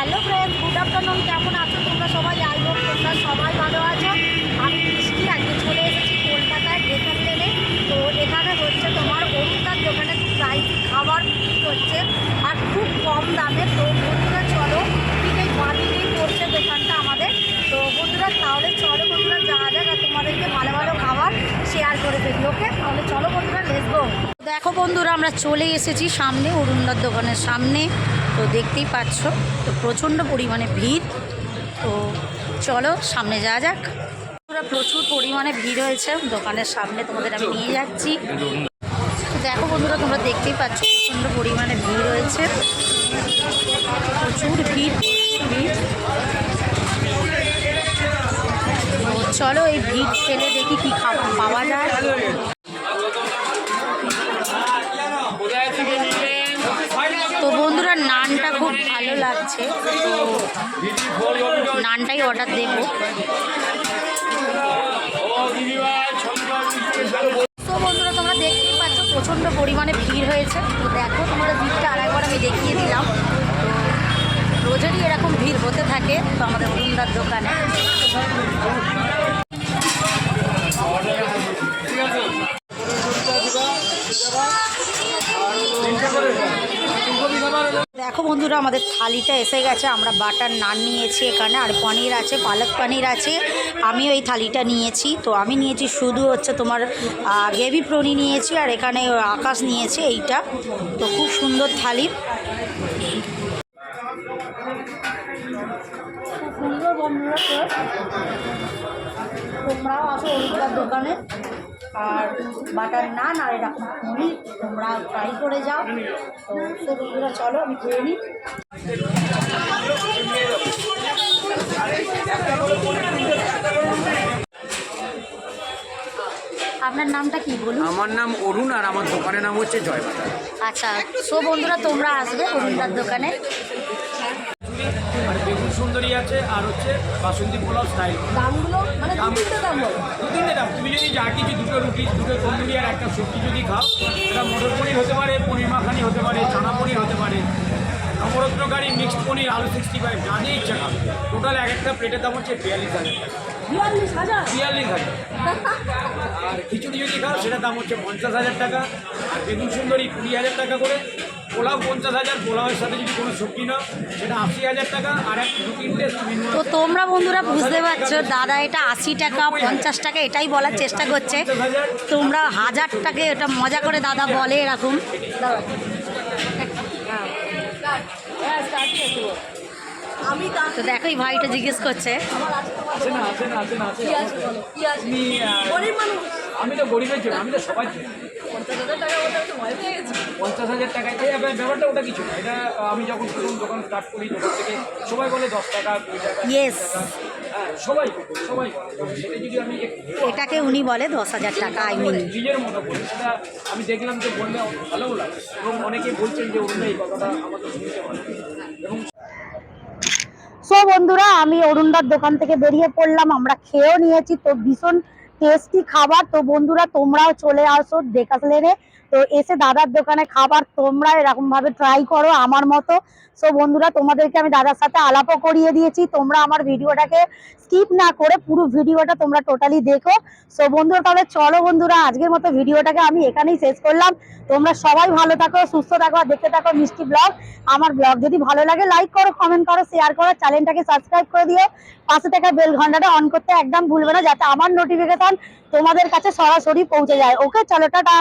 Hello friends, good afternoon. কেমন আছো তোমরা সবাই? আই হোপ তোমরা সবাই ভালো আছো। আমি বৃষ্টি আজকে চলে এসেছি কলকাতায় ডেকান লেনে। তো এখানে হচ্ছে তোমার অরুণদার দোকানে খুব প্রাইসি খাবার বিক্রি হচ্ছে আর খুব কম দামে। তো বন্ধুরা চলো, ঠিক এই বাড়িতেই পড়ছে দোকানটা আমাদের। তো বন্ধুরা তাহলে চলো বন্ধুরা যাওয়া যাক আর তোমাদেরকে ভালো ভালো খাবার শেয়ার করে দেবি। ওকে, তাহলে চলো বন্ধুরা, লেটস গো। দেখো বন্ধুরা, আমরা চলে এসেছি সামনে অরুণদার দোকানের সামনে। তো দেখতেই পাচ্ছ, তো প্রচণ্ড পরিমাণে ভিড়। তো চলো সামনে যাওয়া যাক। প্রচুর পরিমাণে ভিড় হয়েছে দোকানের সামনে, তোমাদের আমি নিয়ে যাচ্ছি। দেখো বন্ধুরা, তোমরা দেখতেই পাচ্ছ প্রচণ্ড পরিমাণে ভিড় হয়েছে, প্রচুর ভিড়। তো চলো এই ভিড় ফেলে দেখি কি খাবার পাওয়া যায়। তো বন্ধুরা, নানটা খুব ভালো লাগছে, তো নানটাই অর্ডার দেবো। তো বন্ধুরা, তোমরা দেখতেই পাচ্ছ প্রচণ্ড পরিমাণে ভিড় হয়েছে। তো দেখো, তোমাদের ভিড়টা আরেকবার আমি দেখিয়ে দিলাম। তো রোজেরই এরকম ভিড় হতে থাকে তো আমাদের অরুণদার দোকানে। দেখো বন্ধুরা, আমাদের থালিটা এসে গেছে। আমরা বাটার নান নিয়েছি এখানে, আর পনির আছে, পালক পনির আছে। আমিও এই থালিটা নিয়েছি। তো আমি নিয়েছি শুধু হচ্ছে তোমার গ্রেভি প্রনি নিয়েছি, আর এখানে আকাশ নিয়েছে এইটা। তো খুব সুন্দর থালি, খুব সুন্দর। বন্ধুরা তোমরাও আসো অরুণদার দোকানে, আর বাটার নান আর এরকম পনির তোমরা ট্রাই করে যাও। তো বন্ধুরা চলো, আমি খেয়ে নিই। আপনার নামটা কি বলুন? আমার নাম অরুণ, আর আমার দোকানের নাম হচ্ছে জয়বাজার। আচ্ছা, সো বন্ধুরা তোমরা আসবে অরুণদার দোকানে। আর বেগুন সুন্দরী আছে, আর হচ্ছে বাসন্তী পোলাও স্টাইল। দামগুলো মানে তিনটে দাম বলো? তিনটে দাম। তুমি যদি যা কিছু দুটো রুটি, দুটো তন্দুরি আর একটা সবজি যদি খাও, সেটা মটর পনির হতে পারে, পনির মাখানি হতে পারে, চানা পনির হতে পারে, নবরত্নকারী মিক্সড পনির, আলু 65, যা দিয়ে ইচ্ছা খাও। টোটাল এক একটা প্লেটের দাম হচ্ছে 42,000 টাকা। 42,000। আর খিচুড়ি যদি খাও সেটার দাম হচ্ছে 50,000 টাকা। আর বেগুন সুন্দরী 20,000 টাকা করে। পোলাও 50,000, পোলাওয়ের সাথে যদি কোনো সবজি নাও সেটা 80,000 টাকা। আর এক দু তিনটে। তো তোমরা বন্ধুরা বুঝতে পারছো, দাদা এটা 80 টাকা 50 টাকা এটাই বলার চেষ্টা করছে। তোমরা 1000 টাকা, এটা মজা করে দাদা বলে এরকম। তো দেখো, এই ভাইটা জিজ্ঞেস করছে। আমি তো গরিবের জন্য, আমি তো সবাই 50,000 টাকায় ব্যাপারটা ওটা কিছু না। এটা আমি যখন প্রথম দোকান স্টার্ট করি, দোকান থেকে সবাই বলে 10 টাকা 20 টাকা। ইয়েস, হ্যাঁ, সবাই সেটা যদি আমি এটাকে উনি বলে 10,000 টাকা। আই মিন নিজের মতো বলি, সেটা আমি দেখলাম যে বললে ভালোও লাগে, এবং অনেকে বলছেন যে অরুণ এই কথাটা আমাকে শুনতে ভালো। এবং সো বন্ধুরা, আমি অরুণদার দোকান থেকে বেরিয়ে পড়লাম, আমরা খেয়েও নিয়েছি। তো ভীষণ টেস্টি খাবার। তো বন্ধুরা তোমরাও চলে আসো ডেকান লেনে। তো এসে দাদার দোকানে খাবার তোমরা এরকমভাবে ট্রাই করো আমার মতো। সো বন্ধুরা, তোমাদেরকে আমি দাদার সাথে আলাপও করিয়ে দিয়েছি। তোমরা আমার ভিডিওটাকে স্কিপ না করে পুরো ভিডিওটা তোমরা টোটালি দেখো। সো বন্ধুরা তাহলে চলো বন্ধুরা, আজকের মতো ভিডিওটাকে আমি এখানেই শেষ করলাম। তোমরা সবাই ভালো থাকো, সুস্থ থাকো, আর দেখতে থাকো মিষ্টি ব্লগ। আমার ব্লগ যদি ভালো লাগে লাইক করো, কমেন্ট করো, শেয়ার করো, চ্যানেলটাকে সাবস্ক্রাইব করে দিও। পাশে থাকা বেল ঘন্টাটা অন করতে একদম ভুলবে না, যাতে আমার নোটিফিকেশন তোমাদের কাছে সরাসরি পৌঁছে যায়। ওকে, চলো টাটা।